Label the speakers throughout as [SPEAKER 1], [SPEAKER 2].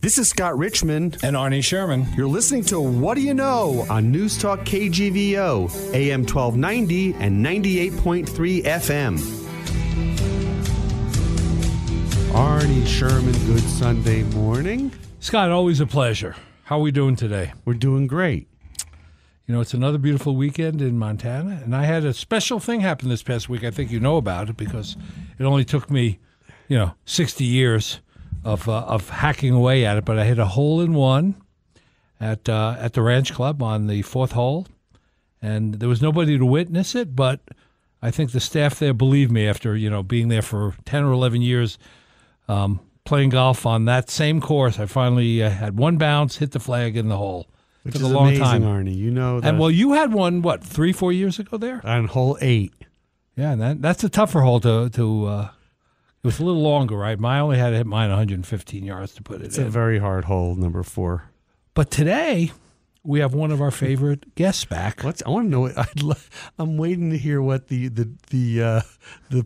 [SPEAKER 1] This is Scott Richmond.
[SPEAKER 2] And Arnie Sherman.
[SPEAKER 1] You're listening to What Do You Know on Newstalk KGVO, AM 1290 and 98.3 FM. Arnie Sherman, good Sunday morning.
[SPEAKER 2] Scott, always a pleasure. How are we doing today?
[SPEAKER 1] We're doing great.
[SPEAKER 2] You know, it's another beautiful weekend in Montana, and I had a special thing happen this past week. I think you know about it because it only took me, 60 years of hacking away at it, but I hit a hole-in-one at the Ranch Club on the fourth hole, and there was nobody to witness it, but I think the staff there believed me after, being there for 10 or 11 years playing golf on that same course. I finally had one bounce, hit the flag in the hole.
[SPEAKER 1] Which
[SPEAKER 2] took
[SPEAKER 1] is
[SPEAKER 2] a long
[SPEAKER 1] amazing,
[SPEAKER 2] time.
[SPEAKER 1] Arnie. You know that.
[SPEAKER 2] And, well, you had one, 3-4 years ago there?
[SPEAKER 1] On hole 8.
[SPEAKER 2] Yeah, and that's a tougher hole to it was a little longer, right? I only had to hit mine 115 yards to put it in.
[SPEAKER 1] It's a very hard hole, number 4.
[SPEAKER 2] But today, we have one of our favorite guests back.
[SPEAKER 1] I want to know. I'm waiting to hear what the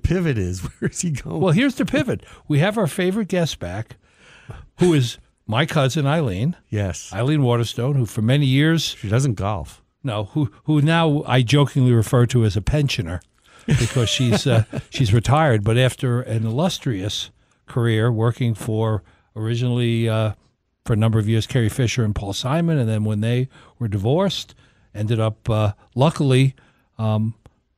[SPEAKER 1] pivot is. Where is he going?
[SPEAKER 2] Well, here's the pivot. We have our favorite guest back, who is my cousin Ilene.
[SPEAKER 1] Yes,
[SPEAKER 2] Ilene Waterstone, who for many years
[SPEAKER 1] she doesn't golf.
[SPEAKER 2] No, who now I jokingly refer to as a pensioner. Because she's retired, but after an illustrious career working for originally for a number of years Carrie Fisher and Paul Simon, and then when they were divorced, ended up luckily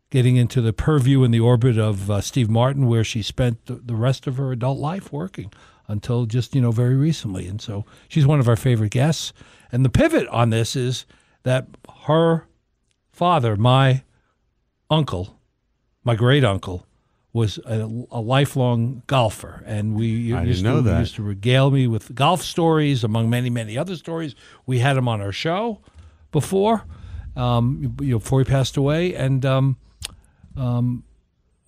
[SPEAKER 2] getting into the purview and the orbit of Steve Martin, where she spent the rest of her adult life working until just very recently, and so she's one of our favorite guests. And the pivot on this is that her father, my uncle. My great uncle was a lifelong golfer, and he used to regale me with golf stories, among many, many other stories. We had him on our show before, before he passed away. And when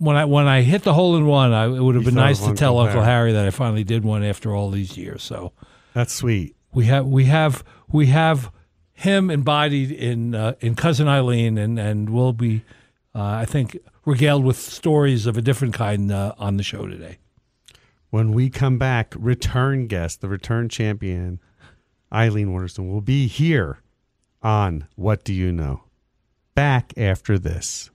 [SPEAKER 2] I hit the hole in one, it would have been nice to tell Uncle Harry that I finally did one after all these years. So
[SPEAKER 1] that's sweet.
[SPEAKER 2] We have him embodied in Cousin Ilene, and we'll be, I think, regaled with stories of a different kind on the show today.
[SPEAKER 1] When we come back, return guest, the return champion, Ilene Waterstone, will be here on What Do You Know? Back after this.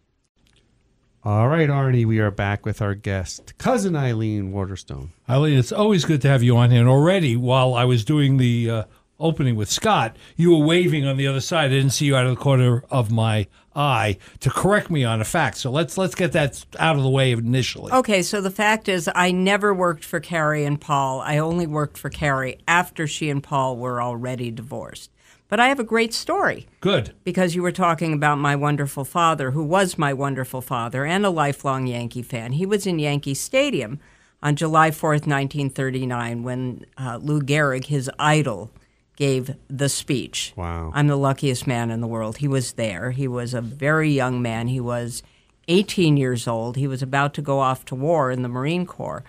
[SPEAKER 1] All right, Arnie, we are back with our guest, Cousin Ilene Waterstone.
[SPEAKER 2] Ilene, it's always good to have you on here. And already, while I was doing the opening with Scott, you were waving on the other side. I didn't see you out of the corner of my eye to correct me on a fact. So let's get that out of the way initially.
[SPEAKER 3] Okay, so the fact is I never worked for Carrie and Paul. I only worked for Carrie after she and Paul were already divorced. But I have a great story.
[SPEAKER 2] Good.
[SPEAKER 3] Because you were talking about my wonderful father, who was my wonderful father and a lifelong Yankee fan. He was in Yankee Stadium on July 4th, 1939, when Lou Gehrig, his idol, gave the speech.
[SPEAKER 1] Wow.
[SPEAKER 3] I'm the luckiest man in the world. He was there. He was a very young man. He was 18 years old. He was about to go off to war in the Marine Corps.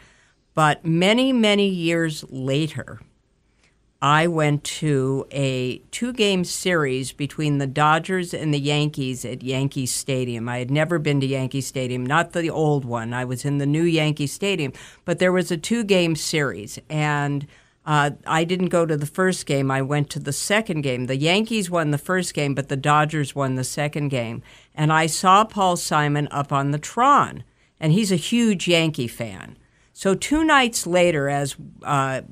[SPEAKER 3] But many, many years later, I went to a 2-game series between the Dodgers and the Yankees at Yankee Stadium. I had never been to Yankee Stadium, not the old one. I was in the new Yankee Stadium. But there was a 2-game series, and I didn't go to the first game. I went to the second game. The Yankees won the first game, but the Dodgers won the second game. And I saw Paul Simon up on the Tron, and he's a huge Yankee fan. So 2 nights later, as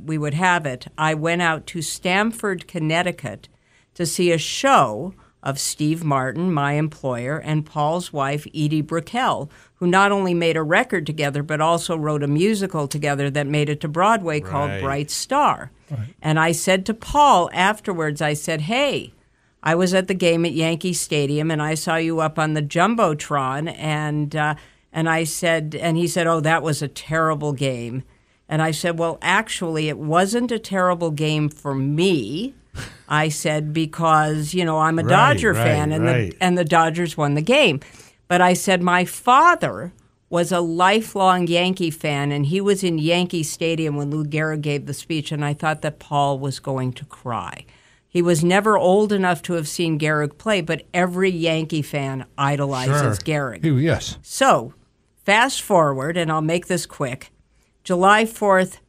[SPEAKER 3] we would have it, I went out to Stamford, Connecticut to see a show of Steve Martin, my employer, and Paul's wife, Edie Brickell, who not only made a record together, but also wrote a musical together that made it to Broadway called Bright Star. Right. And I said to Paul afterwards, I said, hey, I was at the game at Yankee Stadium, and I saw you up on the Jumbotron, and I said, and he said, oh, that was a terrible game. And I said, well, actually, it wasn't a terrible game for me. I said, because, I'm a Dodger fan, and the Dodgers won the game. But I said, my father was a lifelong Yankee fan, and he was in Yankee Stadium when Lou Gehrig gave the speech, and I thought that Paul was going to cry. He was never old enough to have seen Gehrig play, but every Yankee fan idolizes Gehrig.
[SPEAKER 2] Yes.
[SPEAKER 3] So, fast forward, and I'll make this quick. July 4th,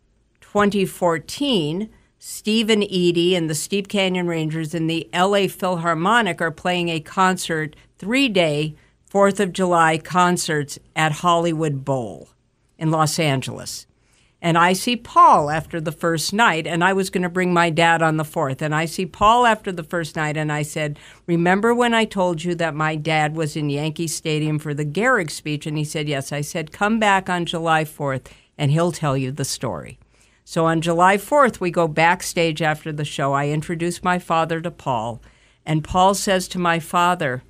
[SPEAKER 3] 2014, Steve and Edie and the Steep Canyon Rangers and the LA Philharmonic are playing a concert, 3-day 4th of July concerts at Hollywood Bowl in Los Angeles. And I see Paul after the first night, and I was going to bring my dad on the 4th. And I see Paul after the first night, and I said, remember when I told you that my dad was in Yankee Stadium for the Gehrig speech? And he said, yes. I said, come back on July 4th, and he'll tell you the story. So on July 4th, we go backstage after the show. I introduce my father to Paul, and Paul says to my father,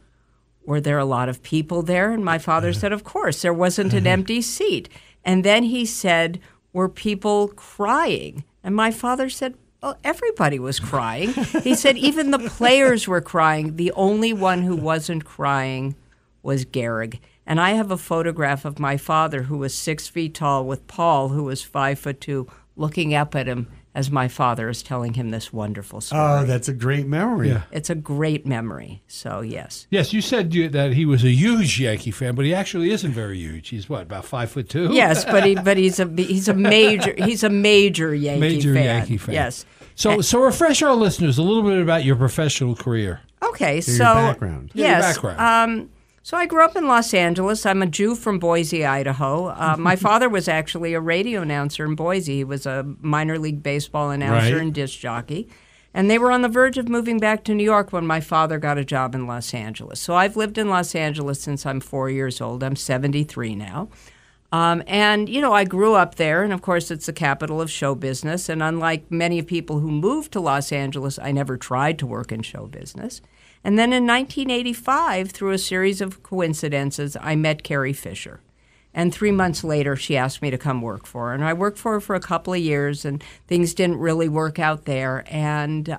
[SPEAKER 3] were there a lot of people there? And my father said, of course. There wasn't an empty seat. And then he said, were people crying? And my father said, well, everybody was crying. He said, even the players were crying. The only one who wasn't crying was Gehrig. And I have a photograph of my father, who was 6 feet tall, with Paul, who was 5'2", looking up at him as my father is telling him this wonderful story.
[SPEAKER 1] Oh, that's a great memory.
[SPEAKER 2] Yeah.
[SPEAKER 3] It's a great memory. So, yes.
[SPEAKER 2] Yes, you said that he was a huge Yankee fan, but he actually isn't very huge. He's what, about 5'2"?
[SPEAKER 3] Yes, but he's a major Yankee fan. Yes.
[SPEAKER 2] So refresh our listeners a little bit about your professional career.
[SPEAKER 3] Okay,
[SPEAKER 1] Your background.
[SPEAKER 3] Yes.
[SPEAKER 2] Your background.
[SPEAKER 3] So I grew up in Los Angeles. I'm a Jew from Boise, Idaho. My father was actually a radio announcer in Boise. He was a minor league baseball announcer and disc jockey. And they were on the verge of moving back to New York when my father got a job in Los Angeles. So I've lived in Los Angeles since I'm 4 years old. I'm 73 now. And, I grew up there, and of course it's the capital of show business. And unlike many people who moved to Los Angeles, I never tried to work in show business. And then in 1985, through a series of coincidences, I met Carrie Fisher. And 3 months later, she asked me to come work for her. And I worked for her for a couple of years, and things didn't really work out there. And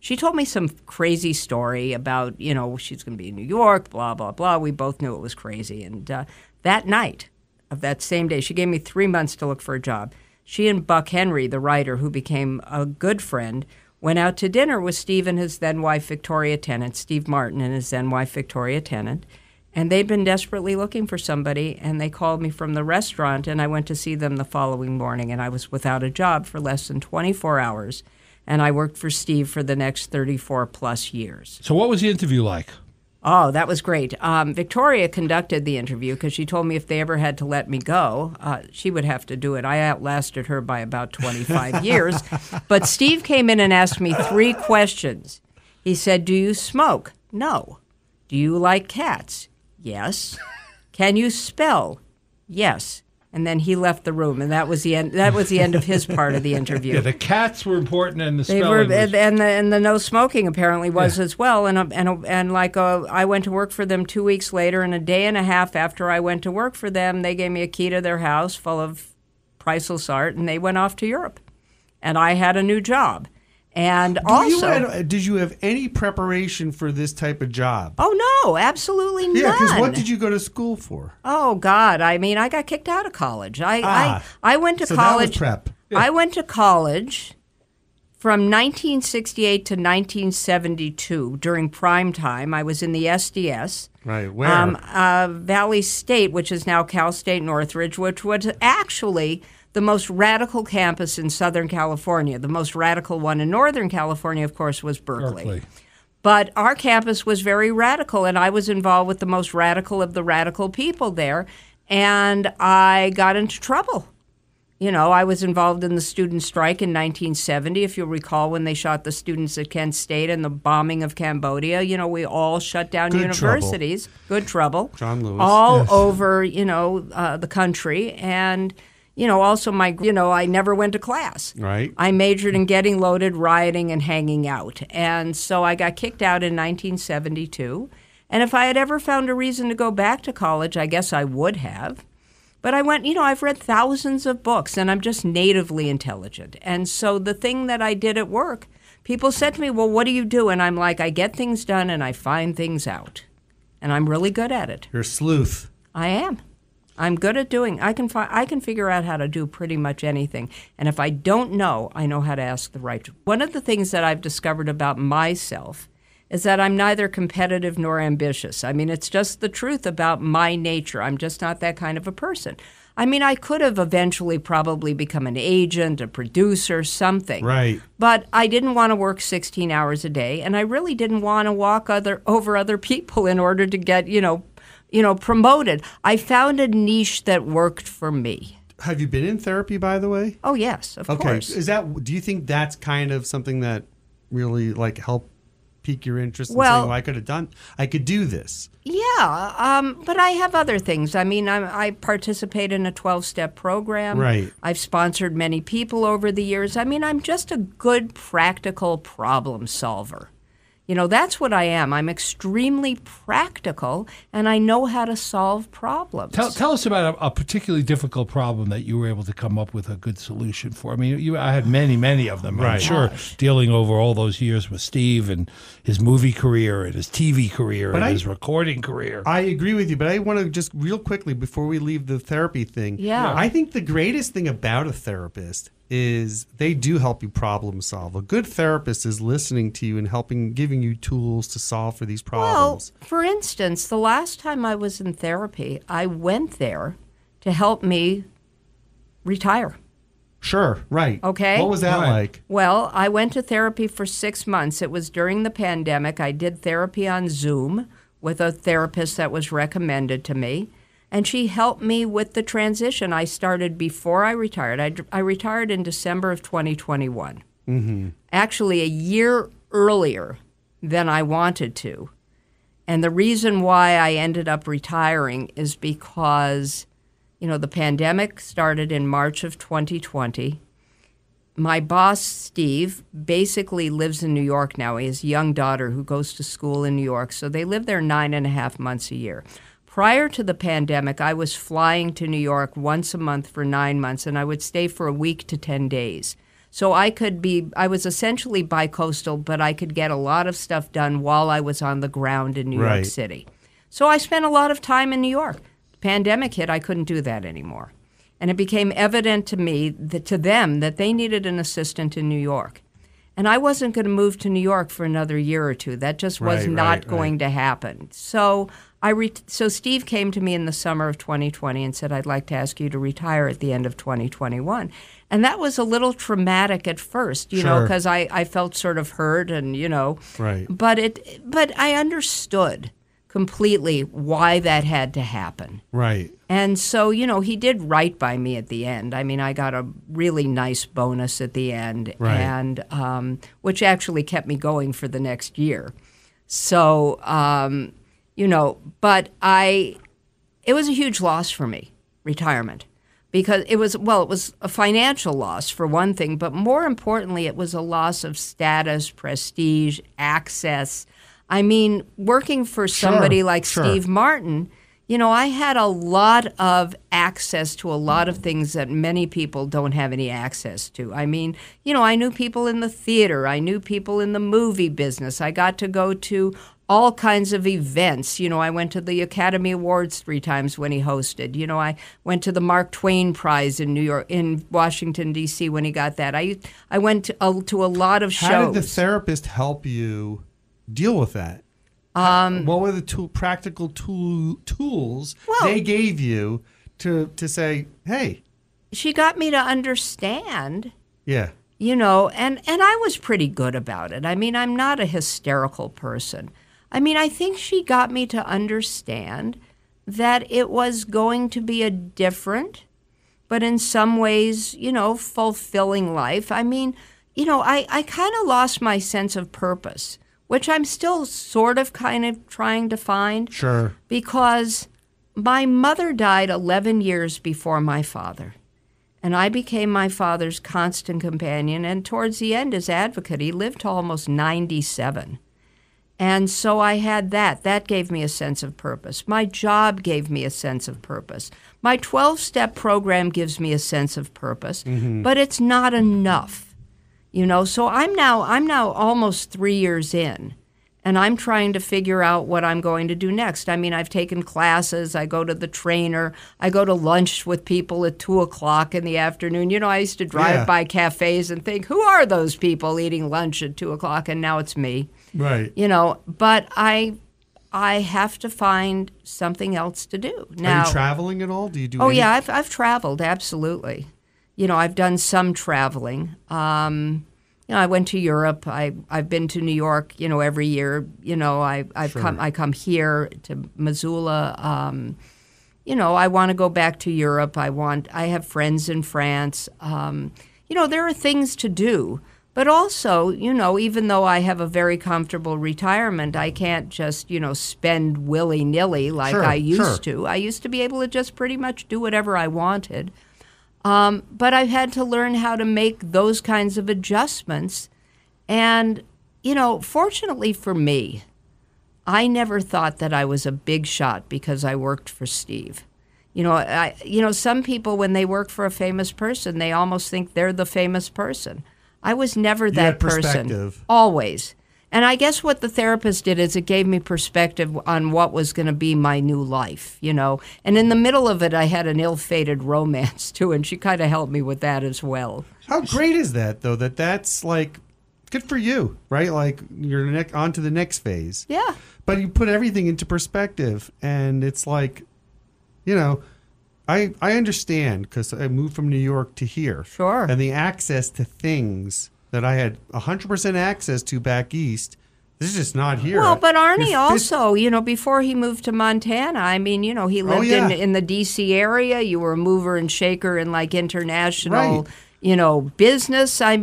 [SPEAKER 3] she told me some crazy story about, she's going to be in New York, blah, blah, blah. We both knew it was crazy. And that night of that same day, she gave me 3 months to look for a job. She and Buck Henry, the writer who became a good friend, went out to dinner with Steve and his then-wife Victoria Tennant, Steve Martin and his then-wife Victoria Tennant. And they'd been desperately looking for somebody, and they called me from the restaurant, and I went to see them the following morning, and I was without a job for less than 24 hours, and I worked for Steve for the next 34-plus years.
[SPEAKER 2] So what was the interview like?
[SPEAKER 3] Oh, that was great. Victoria conducted the interview because she told me if they ever had to let me go, she would have to do it. I outlasted her by about 25 years. But Steve came in and asked me 3 questions. He said, do you smoke? No. Do you like cats? Yes. Can you spell? Yes. And then he left the room, and that was the end. That was the end of his part of the interview.
[SPEAKER 2] Yeah, the cats were important, and the spelling was...
[SPEAKER 3] and the no smoking apparently was as well. I went to work for them 2 weeks later, and a day and a half after I went to work for them, they gave me a key to their house full of priceless art, and they went off to Europe, and I had a new job. And
[SPEAKER 1] did you have any preparation for this type of job?
[SPEAKER 3] Oh, no, absolutely none.
[SPEAKER 1] Yeah, because what did you go to school for?
[SPEAKER 3] Oh, God. I mean, I got kicked out of college. I went to college.
[SPEAKER 1] That was prep.
[SPEAKER 3] Yeah. I went to college from 1968 to 1972 during prime time. I was in the SDS.
[SPEAKER 1] Right, where?
[SPEAKER 3] Valley State, which is now Cal State Northridge, which was actually the most radical campus in Southern California. The most radical one in Northern California, of course, was Berkeley. But our campus was very radical, and I was involved with the most radical of the radical people there, and I got into trouble. I was involved in the student strike in 1970, if you'll recall, when they shot the students at Kent State and the bombing of Cambodia. We all shut down universities. Good trouble.
[SPEAKER 1] John Lewis.
[SPEAKER 3] All over, the country. And... also I never went to class.
[SPEAKER 1] Right.
[SPEAKER 3] I majored in getting loaded, rioting, and hanging out. And so I got kicked out in 1972. And if I had ever found a reason to go back to college, I guess I would have. But I went, I've read thousands of books, and I'm just natively intelligent. And so the thing that I did at work, people said to me, well, what do you do? And I'm like, I get things done, and I find things out. And I'm really good at it.
[SPEAKER 1] You're a sleuth.
[SPEAKER 3] I am. I'm good at doing. I can figure out how to do pretty much anything. And if I don't know, I know how to ask the right. One of the things that I've discovered about myself is that I'm neither competitive nor ambitious. I mean, it's just the truth about my nature. I'm just not that kind of a person. I mean, I could have eventually probably become an agent, a producer, something.
[SPEAKER 1] Right.
[SPEAKER 3] But I didn't want to work 16 hours a day, and I really didn't want to walk over other people in order to get, promoted. I found a niche that worked for me.
[SPEAKER 1] Have you been in therapy, by the way?
[SPEAKER 3] Oh, yes, of course.
[SPEAKER 1] Do you think that's kind of something that really helped pique your interest in
[SPEAKER 3] Well,
[SPEAKER 1] saying, I could do this?
[SPEAKER 3] Yeah, but I have other things. I mean, I participate in a 12-step program.
[SPEAKER 1] Right.
[SPEAKER 3] I've sponsored many people over the years. I mean, I'm just a good, practical problem solver. That's what I am. I'm extremely practical, and I know how to solve problems.
[SPEAKER 2] Tell us about a particularly difficult problem that you were able to come up with a good solution for. I mean, I had many of them.
[SPEAKER 1] Right.
[SPEAKER 2] I'm sure dealing over all those years with Steve and his movie career and his TV career his recording career.
[SPEAKER 1] I agree with you, but I want to just real quickly, before we leave the therapy thing, I think the greatest thing about a therapist is they do help you problem solve. A good therapist is listening to you and giving you tools to solve for these problems.
[SPEAKER 3] Well, for instance, the last time I was in therapy, I went there to help me retire.
[SPEAKER 1] Sure, right.
[SPEAKER 3] Okay.
[SPEAKER 1] What was that like?
[SPEAKER 3] Well, I went to therapy for 6 months. It was during the pandemic. I did therapy on Zoom with a therapist that was recommended to me. And she helped me with the transition. I started before I retired. I retired in December of 2021. Mm-hmm. Actually, a year earlier than I wanted to. And the reason why I ended up retiring is because, the pandemic started in March of 2020. My boss, Steve, basically lives in New York now. He has a young daughter who goes to school in New York. So they live there 9.5 months a year. Prior to the pandemic, I was flying to New York once a month for 9 months, and I would stay for a week to 10 days. So I was essentially bicoastal, but I could get a lot of stuff done while I was on the ground in New York City. So I spent a lot of time in New York. The pandemic hit, I couldn't do that anymore. And it became evident to me, to them, that they needed an assistant in New York. And I wasn't going to move to New York for another year or two. That just was not going to happen. So so Steve came to me in the summer of 2020 and said, I'd like to ask you to retire at the end of 2021. And that was a little traumatic at first, because I felt sort of hurt and,
[SPEAKER 1] Right.
[SPEAKER 3] But I understood completely why that had to happen.
[SPEAKER 1] Right.
[SPEAKER 3] And so, he did right by me at the end. I mean, I got a really nice bonus at the end, and which actually kept me going for the next year. So, but it was a huge loss for me, retirement, because it was a financial loss for one thing, but more importantly, it was a loss of status, prestige, access. I mean, working for somebody like Steve Martin, I had a lot of access to a lot of things that many people don't have any access to. I mean, I knew people in the theater. I knew people in the movie business. I got to go to all kinds of events. I went to the Academy Awards 3 times when he hosted. I went to the Mark Twain Prize in Washington, D.C. when he got that. I went to a lot of shows.
[SPEAKER 1] How did the therapist help you deal with that? What were the practical tools they gave you to say, hey?
[SPEAKER 3] She got me to understand.
[SPEAKER 1] Yeah.
[SPEAKER 3] And I was pretty good about it. I mean, I'm not a hysterical person. I mean, I think she got me to understand that it was going to be a different, but in some ways, fulfilling life. I mean, I kind of lost my sense of purpose, which I'm still sort of kind of trying to find.
[SPEAKER 1] Sure.
[SPEAKER 3] Because my mother died 11 years before my father. And I became my father's constant companion. And towards the end, his advocate, he lived to almost 97. And so I had that. That gave me a sense of purpose. My job gave me a sense of purpose. My 12-step program gives me a sense of purpose. Mm-hmm. But it's not enough. So I'm now almost 3 years in, and I'm trying to figure out what I'm going to do next. I mean, I've taken classes. I go to the trainer. I go to lunch with people at 2:00 in the afternoon. I used to drive by cafes and think, who are those people eating lunch at 2:00? And now it's me.
[SPEAKER 1] Right.
[SPEAKER 3] But I I have to find something else to do.
[SPEAKER 1] Are
[SPEAKER 3] Now,
[SPEAKER 1] you traveling at all? Do you do?
[SPEAKER 3] oh
[SPEAKER 1] any-
[SPEAKER 3] yeah, I've traveled, absolutely. I've done some traveling. I went to Europe. I've been to New York. Every year. I come here to Missoula. I want to go back to Europe. I have friends in France. There are things to do. But also, even though I have a very comfortable retirement, I can't just, spend willy-nilly like I used to. I used to be able to just pretty much do whatever I wanted. But I've had to learn how to make those kinds of adjustments. And, fortunately for me, I never thought that I was a big shot because I worked for Steve. Some people, when they work for a famous person, they almost think they're the famous person. I was never that person, always. And I guess what the therapist did is it gave me perspective on what was going to be my new life, And in the middle of it, I had an ill-fated romance, too, and she kind of helped me with that as well.
[SPEAKER 1] How great is that, though, that's like good for you, right? Like you're on to the next phase.
[SPEAKER 3] Yeah.
[SPEAKER 1] But you put everything into perspective, and it's like, I understand because I moved from New York to here.
[SPEAKER 3] Sure.
[SPEAKER 1] And the access to things that I had 100% access to back east, this is just not here.
[SPEAKER 3] Well, but Arnie also, before he moved to Montana, he lived in the D.C. area. You were a mover and shaker in like international, business.
[SPEAKER 2] So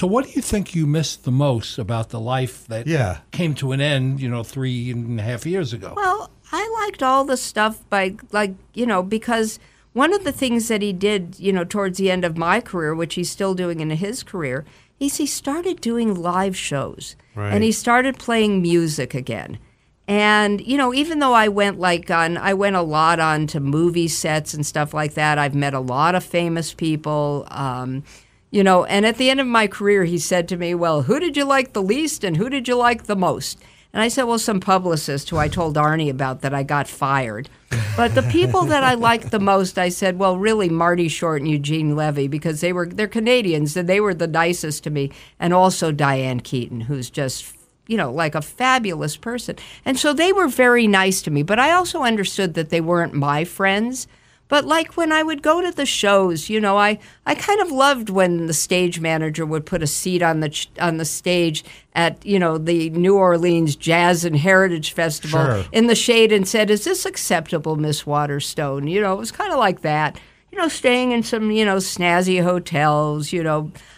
[SPEAKER 2] what do you think you missed the most about the life that came to an end, 3.5 years ago?
[SPEAKER 3] Well, I liked all the stuff because one of the things that he did, towards the end of my career, which he's still doing in his career, is he started doing live shows.
[SPEAKER 1] Right.
[SPEAKER 3] And he started playing music again. And, even though I went a lot on to movie sets and stuff like that, I've met a lot of famous people, and at the end of my career, he said to me, well, who did you like the least and who did you like the most? And I said, well, some publicist who I told Arnie about that I got fired. But the people that I liked the most, I said, well, really Marty Short and Eugene Levy, because they're Canadians and they were the nicest to me. And also Diane Keaton, who's just, like a fabulous person. And so they were very nice to me. But I also understood that they weren't my friends. But like when I would go to the shows, I kind of loved when the stage manager would put a seat on the stage at, the New Orleans Jazz and Heritage Festival in the shade and said, is this acceptable, Miss Waterstone? It was kind of like that, staying in some, snazzy hotels,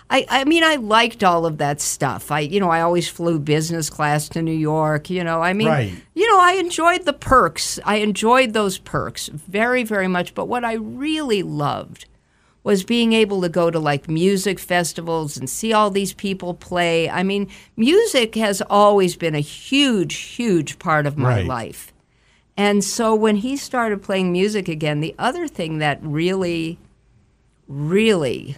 [SPEAKER 3] I liked all of that stuff. I always flew business class to New York,
[SPEAKER 1] Right.
[SPEAKER 3] I enjoyed the perks. I enjoyed those perks very, very much. But what I really loved was being able to go to like music festivals and see all these people play. Music has always been a huge, huge part of my life. And so when he started playing music again, the other thing that really, really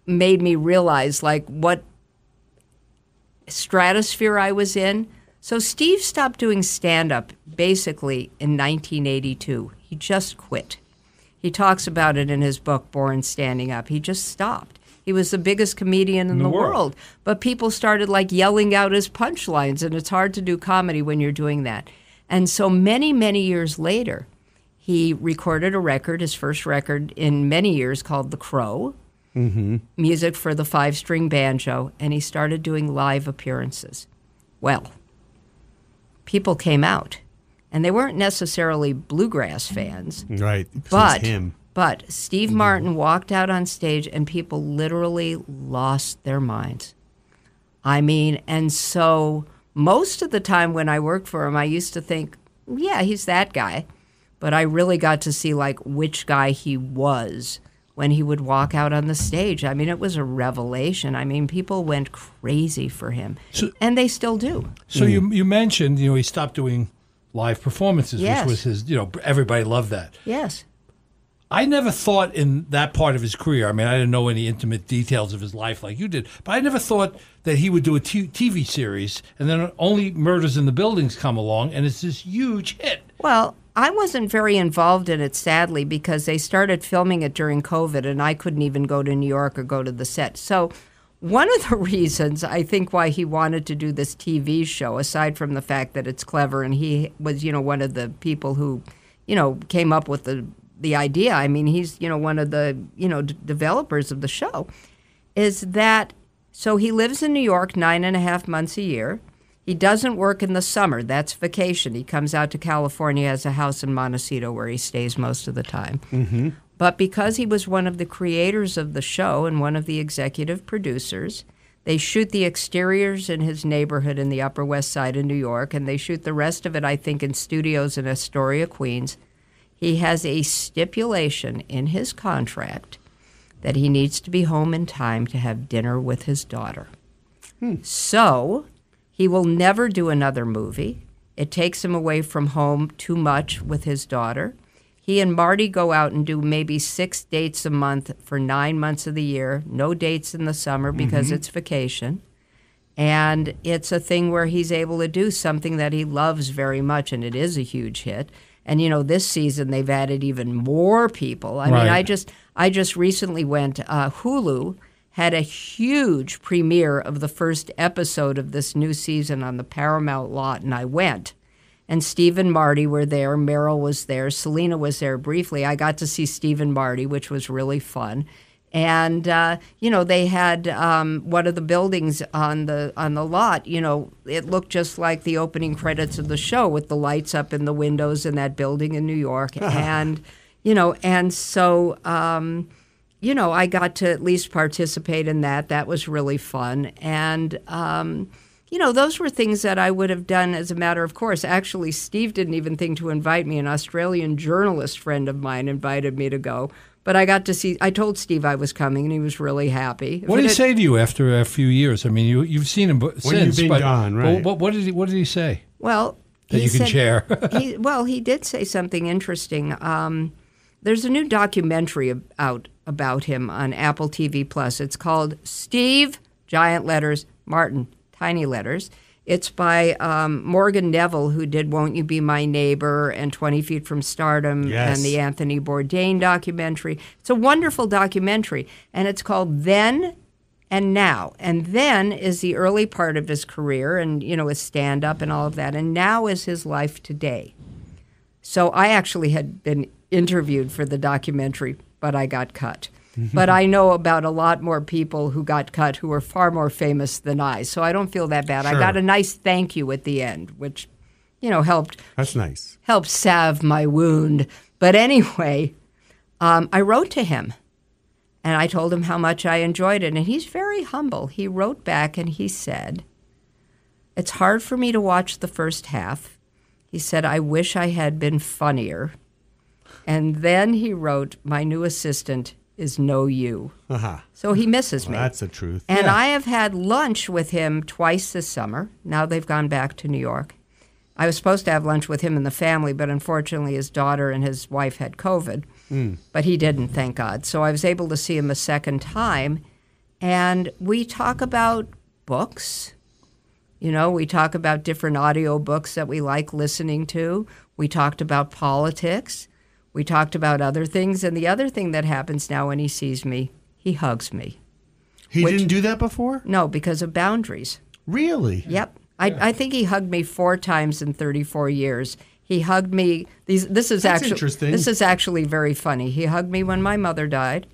[SPEAKER 3] made me realize like what stratosphere I was in. So Steve stopped doing stand-up basically in 1982. He just quit. He talks about it in his book, Born Standing Up. He just stopped. He was the biggest comedian in the world. But people started like yelling out his punchlines, and it's hard to do comedy when you're doing that. And so many, many years later, he recorded a record, his first record in many years, called The Crow. Mm-hmm. Music for the 5-string banjo, and he started doing live appearances. Well, people came out, and they weren't necessarily bluegrass fans.
[SPEAKER 1] Right,
[SPEAKER 3] but
[SPEAKER 1] him.
[SPEAKER 3] But Steve Martin walked out on stage, and people literally lost their minds. And so most of the time when I worked for him, I used to think, yeah, he's that guy. But I really got to see, like, which guy he was when he would walk out on the stage. It was a revelation. People went crazy for him, and they still do.
[SPEAKER 2] So you mentioned, he stopped doing live performances,
[SPEAKER 3] Yes.
[SPEAKER 2] which was his, everybody loved that.
[SPEAKER 3] Yes.
[SPEAKER 2] I never thought in that part of his career, I didn't know any intimate details of his life like you did, but I never thought that he would do a TV series and then only Murders in the Buildings come along and it's this huge hit.
[SPEAKER 3] Well, I wasn't very involved in it, sadly, because they started filming it during COVID, and I couldn't even go to New York or go to the set. So one of the reasons I think why he wanted to do this TV show, aside from the fact that it's clever and he was, one of the people who, came up with the idea. I mean, he's, one of the, developers of the show, is that, so he lives in New York 9.5 months a year. He doesn't work in the summer. That's vacation. He comes out to California, has a house in Montecito where he stays most of the time. Mm-hmm. But because he was one of the creators of the show and one of the executive producers, they shoot the exteriors in his neighborhood in the Upper West Side of New York, and they shoot the rest of it, I think, in studios in Astoria, Queens. He has a stipulation in his contract that he needs to be home in time to have dinner with his daughter. So he will never do another movie. It takes him away from home too much with his daughter. He and Marty go out and do maybe 6 dates a month for 9 months of the year. No dates in the summer because it's vacation. And it's a thing where he's able to do something that he loves very much, and it is a huge hit. And, this season they've added even more people. I mean, I just recently went, Hulu had a huge premiere of the first episode of this new season on the Paramount lot, and I went. And Steve and Marty were there. Meryl was there. Selena was there briefly. I got to see Steve and Marty, which was really fun. And, they had one of the buildings on the lot, it looked just like the opening credits of the show with the lights up in the windows in that building in New York. And, so, I got to at least participate in that. That was really fun. And, those were things that I would have done as a matter of course. Actually, Steve didn't even think to invite me. An Australian journalist friend of mine invited me to go. But I got to see, I told Steve I was coming, and he was really happy.
[SPEAKER 2] What did he say to you after a few years? I mean, you've seen him since.
[SPEAKER 1] When you've been gone, right.
[SPEAKER 2] What did he say?
[SPEAKER 3] Well,
[SPEAKER 2] that you can share.
[SPEAKER 3] he did say something interesting. There's a new documentary out about him on Apple TV Plus. It's called Steve, giant letters, Martin, tiny letters. It's by Morgan Neville, who did Won't You Be My Neighbor and 20 Feet from Stardom and the Anthony Bourdain documentary. It's a wonderful documentary, and it's called Then and Now. And then is the early part of his career and, his stand-up and all of that. And now is his life today. So I actually had been interviewed for the documentary, but I got cut. But I know about a lot more people who got cut who are far more famous than I, so I don't feel that bad. Sure. I got a nice thank you at the end, which, helped.
[SPEAKER 1] That's nice.
[SPEAKER 3] Helped salve my wound. But anyway, I wrote to him, and I told him how much I enjoyed it, and he's very humble. He wrote back, and he said, "It's hard for me to watch the first half." He said, "I wish I had been funnier." And then he wrote, "My new assistant is no you." So he misses me.
[SPEAKER 1] That's the truth.
[SPEAKER 3] And I have had lunch with him twice this summer. Now they've gone back to New York. I was supposed to have lunch with him and the family, but unfortunately his daughter and his wife had COVID. But he didn't, thank God. So I was able to see him a second time. And we talk about books. We talk about different audio books that we like listening to. We talked about politics. We talked about other things, and the other thing that happens now when he sees me, he hugs me.
[SPEAKER 1] He didn't do that before?
[SPEAKER 3] No, because of boundaries.
[SPEAKER 1] Really?
[SPEAKER 3] Yep. I think he hugged me 4 times in 34 years. He hugged me. This is actually very funny. He hugged me when my mother died.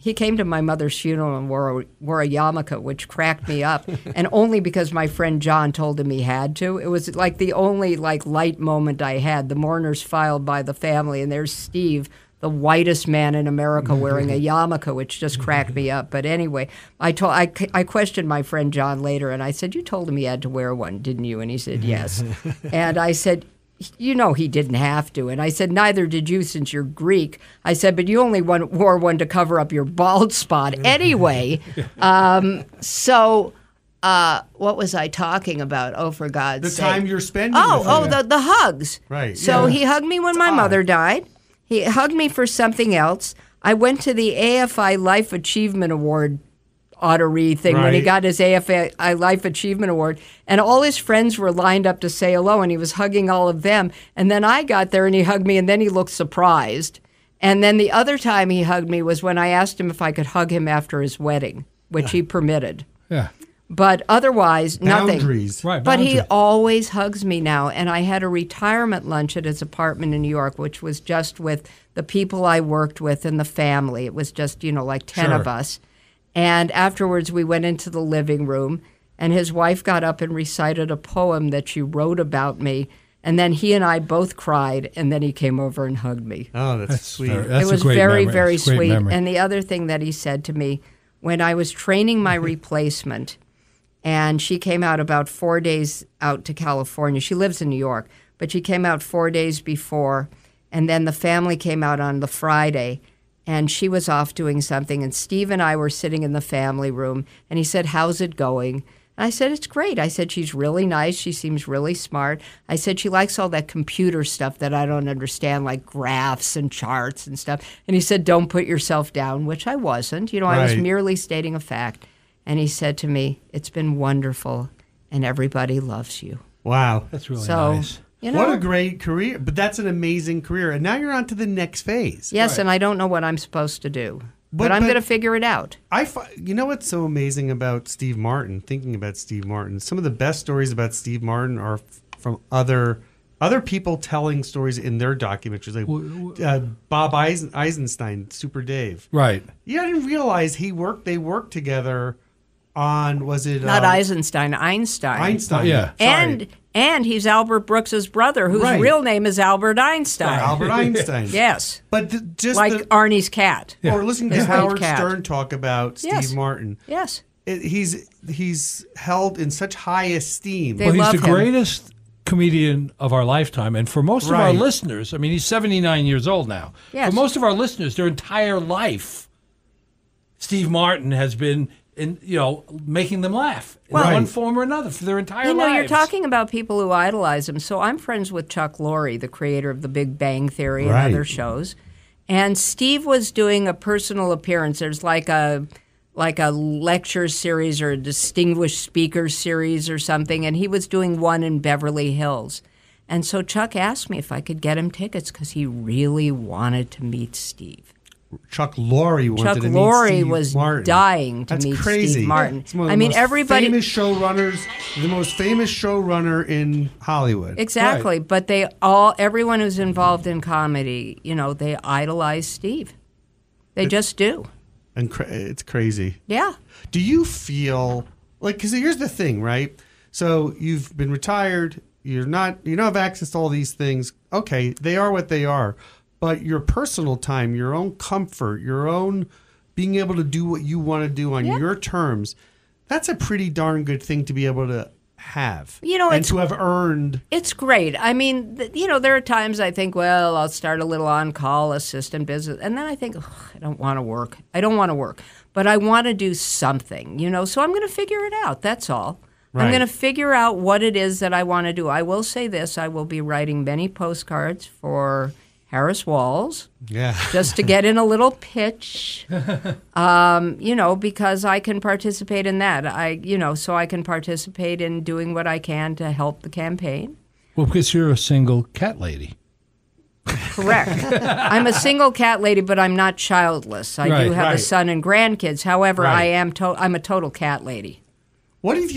[SPEAKER 3] He came to my mother's funeral and wore a yarmulke, which cracked me up, and only because my friend John told him he had to. It was like the only light moment I had. The mourners filed by the family, and there's Steve, the whitest man in America, wearing a yarmulke, which just cracked me up. But anyway, I questioned my friend John later, and I said, "You told him he had to wear one, didn't you?" And he said, "Yes." And I said, he didn't have to. And I said, "Neither did you since you're Greek." I said, "But you only wore one to cover up your bald spot." Anyway, what was I talking about? Oh, for God's sake.
[SPEAKER 1] The time you're spending with him.
[SPEAKER 3] The hugs.
[SPEAKER 1] Right.
[SPEAKER 3] So he hugged me when my mother died. He hugged me for something else. I went to the AFI Life Achievement Award Ottery thing when he got his AFI Life Achievement Award, and all his friends were lined up to say hello, and he was hugging all of them. And then I got there, and he hugged me, and then he looked surprised. And then the other time he hugged me was when I asked him if I could hug him after his wedding. which he permitted.
[SPEAKER 2] Yeah.
[SPEAKER 3] But otherwise, nothing.
[SPEAKER 1] Boundaries.
[SPEAKER 2] Right.
[SPEAKER 3] But he
[SPEAKER 2] boundary.
[SPEAKER 3] always hugs me now. And I had a retirement lunch at his apartment in New York, which was just with the people I worked with and the family. It was just, like 10
[SPEAKER 2] Sure.
[SPEAKER 3] of us. And afterwards, we went into the living room, and his wife got up and recited a poem that she wrote about me. And then he and I both cried, and then he came over and hugged me.
[SPEAKER 1] Oh, that's sweet.
[SPEAKER 2] That's
[SPEAKER 3] It was
[SPEAKER 2] a great
[SPEAKER 3] very,
[SPEAKER 2] memory.
[SPEAKER 3] very
[SPEAKER 2] It's a great
[SPEAKER 3] sweet.
[SPEAKER 2] memory.
[SPEAKER 3] And the other thing that he said to me, when I was training my replacement, and she came out about 4 days out to California. She lives in New York, but she came out 4 days before, and then the family came out on the Friday, and she was off doing something, and Steve and I were sitting in the family room, and he said, "How's it going?" And I said, "It's great." I said, "She's really nice. She seems really smart." I said, "She likes all that computer stuff that I don't understand, like graphs and charts and stuff." And he said, "Don't put yourself down," which I wasn't. I was
[SPEAKER 1] Right.
[SPEAKER 3] merely stating a fact. And he said to me, "It's been wonderful, and everybody loves you."
[SPEAKER 1] Wow.
[SPEAKER 2] That's really
[SPEAKER 3] So,
[SPEAKER 2] nice.
[SPEAKER 1] What a great career. But that's an amazing career. And now you're on to the next phase.
[SPEAKER 3] Yes,
[SPEAKER 2] Right.
[SPEAKER 3] and I don't know what I'm supposed to do.
[SPEAKER 1] But-
[SPEAKER 3] But I'm
[SPEAKER 1] but-
[SPEAKER 3] going to figure it out.
[SPEAKER 1] You know what's so amazing about Steve Martin, thinking about Steve Martin? Some of the best stories about Steve Martin are from other people telling stories in their documentaries, like Bob Eisenstein, Super Dave.
[SPEAKER 2] Right.
[SPEAKER 1] Yeah, I didn't realize they worked together on, was it?
[SPEAKER 3] Not Eisenstein, Einstein.
[SPEAKER 1] Einstein.
[SPEAKER 2] Yeah.
[SPEAKER 1] Sorry.
[SPEAKER 3] And he's Albert Brooks's brother, whose
[SPEAKER 1] Right.
[SPEAKER 3] real name is Albert Einstein.
[SPEAKER 1] Albert Einstein.
[SPEAKER 3] Yes.
[SPEAKER 1] But just
[SPEAKER 3] Like Arnie's cat.
[SPEAKER 1] or listening to
[SPEAKER 3] His white
[SPEAKER 1] Howard
[SPEAKER 3] cat.
[SPEAKER 1] Stern talk about Steve
[SPEAKER 3] Yes.
[SPEAKER 1] Martin.
[SPEAKER 3] Yes.
[SPEAKER 1] He's held in such high esteem.
[SPEAKER 3] They
[SPEAKER 2] Well, he's
[SPEAKER 3] love
[SPEAKER 2] the
[SPEAKER 3] him.
[SPEAKER 2] greatest comedian of our lifetime. And for most of our
[SPEAKER 1] Right.
[SPEAKER 2] listeners, I mean, he's 79 years old now.
[SPEAKER 3] Yes.
[SPEAKER 2] For most of our listeners, their entire life, Steve Martin has been making them laugh in
[SPEAKER 1] Right.
[SPEAKER 2] one form or another for their entire lives.
[SPEAKER 3] You're talking about people who idolize him. So I'm friends with Chuck Lorre, the creator of The Big Bang Theory and
[SPEAKER 1] Right.
[SPEAKER 3] other shows. And Steve was doing a personal appearance. There's like a lecture series or a distinguished speaker series or something, and he was doing one in Beverly Hills. And so Chuck asked me if I could get him tickets because he really wanted to meet Steve.
[SPEAKER 1] Chuck Lorre wanted
[SPEAKER 3] Chuck
[SPEAKER 1] to meet
[SPEAKER 3] Lorre
[SPEAKER 1] Steve
[SPEAKER 3] was
[SPEAKER 1] Martin.
[SPEAKER 3] dying to
[SPEAKER 1] That's
[SPEAKER 3] meet
[SPEAKER 1] crazy.
[SPEAKER 3] Steve Martin.
[SPEAKER 1] It's one of
[SPEAKER 3] I
[SPEAKER 1] the
[SPEAKER 3] mean,
[SPEAKER 1] most
[SPEAKER 3] everybody.
[SPEAKER 1] famous showrunners, the most famous showrunner in Hollywood.
[SPEAKER 3] Exactly, but everyone who's involved in comedy, they idolize Steve. They just do.
[SPEAKER 1] And it's crazy.
[SPEAKER 3] Yeah.
[SPEAKER 1] Do you feel because here's the thing, right? So you've been retired. You don't have access to all these things. Okay, they are what they are. But your personal time, your own comfort, your own being able to do what you want to do on your terms, that's a pretty darn good thing to be able to have. And to have earned.
[SPEAKER 3] It's great. I mean, there are times I think, well, I'll start a little on-call assistant business. And then I think, I don't want to work. I don't want to work. But I want to do something, so I'm going to figure it out. That's all.
[SPEAKER 1] Right.
[SPEAKER 3] I'm going to figure out what it is that I want to do. I will say this. I will be writing many postcards for Harris Walls,
[SPEAKER 1] Yeah.
[SPEAKER 3] just to get in a little pitch, because I can participate in that. So I can participate in doing what I can to help the campaign.
[SPEAKER 2] Well, because you're a single cat lady.
[SPEAKER 3] Correct. I'm a single cat lady, but I'm not childless. I do have a
[SPEAKER 1] Right.
[SPEAKER 3] son and grandkids. However,
[SPEAKER 1] Right.
[SPEAKER 3] I'm a total cat lady.
[SPEAKER 1] What if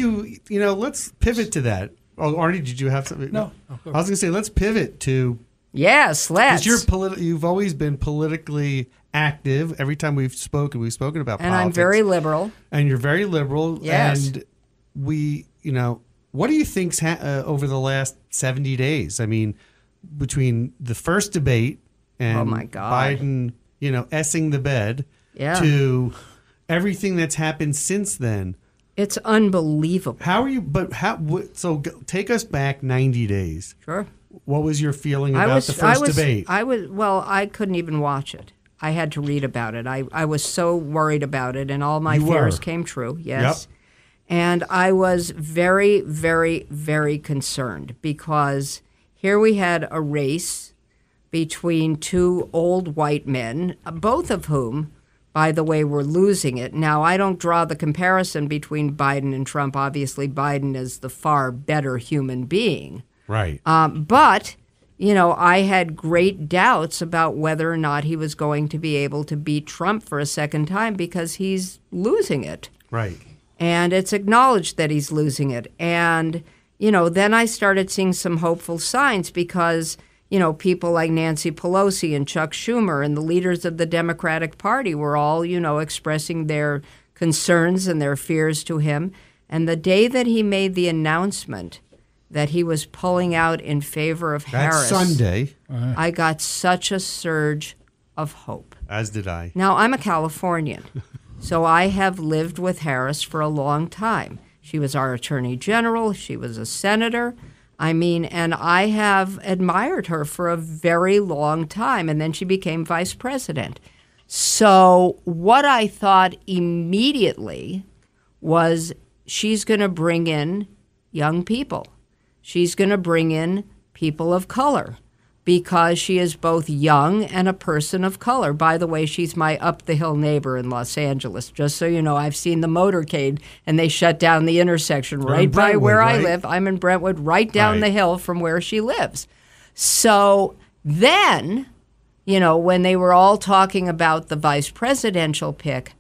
[SPEAKER 1] let's pivot to that. Oh, Arnie, did you have something?
[SPEAKER 2] No.
[SPEAKER 1] I was going to say, let's pivot to.
[SPEAKER 3] Yes, let's.
[SPEAKER 1] Because you've always been politically active. Every time we've spoken about
[SPEAKER 3] And
[SPEAKER 1] politics.
[SPEAKER 3] I'm very liberal.
[SPEAKER 1] And you're very liberal.
[SPEAKER 3] Yes.
[SPEAKER 1] And what do you think's over the last 70 days? I mean, between the first debate and
[SPEAKER 3] Oh, my God.
[SPEAKER 1] Biden, essing the bed,
[SPEAKER 3] Yeah.
[SPEAKER 1] to everything that's happened since then.
[SPEAKER 3] It's unbelievable.
[SPEAKER 1] How are you? Take us back 90 days.
[SPEAKER 3] Sure.
[SPEAKER 1] What was your feeling about the first debate?
[SPEAKER 3] I couldn't even watch it. I had to read about it. I was so worried about it, and all my
[SPEAKER 1] You
[SPEAKER 3] fears
[SPEAKER 1] were.
[SPEAKER 3] came true. Yes. Yep. And I was very, very, very concerned because here we had a race between two old white men, both of whom, by the way, were losing it. Now, I don't draw the comparison between Biden and Trump. Obviously, Biden is the far better human being.
[SPEAKER 1] Right.
[SPEAKER 3] But, I had great doubts about whether or not he was going to be able to beat Trump for a second time because he's losing it.
[SPEAKER 1] Right.
[SPEAKER 3] And it's acknowledged that he's losing it. And, then I started seeing some hopeful signs because, people like Nancy Pelosi and Chuck Schumer and the leaders of the Democratic Party were all, expressing their concerns and their fears to him. And the day that he made the announcement that he was pulling out in favor of Harris,
[SPEAKER 1] Sunday.
[SPEAKER 3] I got such a surge of hope.
[SPEAKER 1] As did I.
[SPEAKER 3] Now, I'm a Californian, so I have lived with Harris for a long time. She was our attorney general. She was a senator. And I have admired her for a very long time, and then she became vice president. So what I thought immediately was she's going to bring in young people. She's going to bring in people of color because she is both young and a person of color. By the way, she's my up-the-hill neighbor in Los Angeles. Just so you know, I've seen the motorcade, and they shut down the intersection right by where I live. I'm in Brentwood, right down the hill from where she lives. So then, when they were all talking about the vice presidential pick,